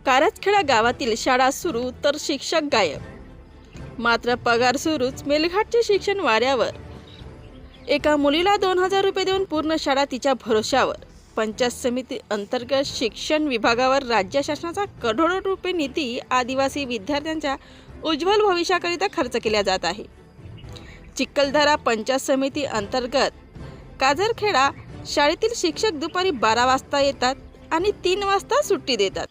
कारजखेडा गावातील शाळा सुरू तर शिक्षक गायब. मात्र पगार सुरूच. मेलघाटचे शिक्षण वाऱ्यावर. एका मुलीला 2000 रुपये देऊन पूर्ण शाळा तिच्या भरोश्यावर. पंचायत समिती अंतर्गत शिक्षण विभागावर राज्य शासनाचा करोडो रुपये निधी आदिवासी विद्यार्थ्यांच्या उज्ज्वल भविष्याकरिता खर्च केला जात आहे. चिखलदरा पंचायत समिती अंतर्गत कारजखेडा शाळेतील शिक्षक दुपारी 12 वाजता येतात आणि 3 वाजता सुट्टी देतात.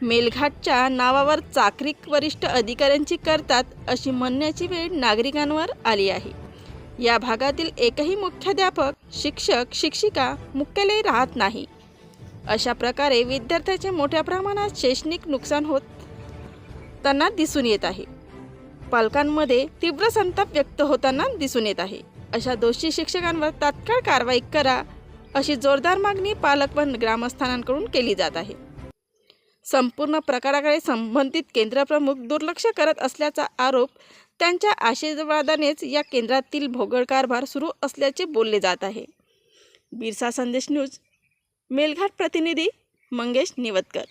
मेलघाटच्या नावावर चाकरी वरिष्ठ अधिकाऱ्यांची करतात अशी म्हणण्याची वेळ नागरिकांवर आली आहे. या भागातील एकही मुख्याध्यापक, शिक्षक, शिक्षिका मुख्यालय राहत नाही. अशा प्रकारे विद्यार्थ्यांचे मोठ्या प्रमाणात शैक्षणिक नुकसान होताना दिसून येत आहे. पालकांमध्ये तीव्र संताप व्यक्त होताना दिसून येत आहे. अशा दोषी शिक्षकांवर तात्काळ कारवाई करा अशी जोरदार मागणी पालक व ग्रामस्थांकडून केली जात आहे. संपूर्ण प्रकाराकडे संबंधित केंद्रप्रमुख दुर्लक्ष करत असल्याचा आरोप त्यांच्या आशीर्वादानेच या केंद्रातील भोगळ कारभार सुरू असल्याचे बोलले जात आहे. बिरसा संदेश न्यूज, मेलघाट प्रतिनिधी मंगेश निवतकर.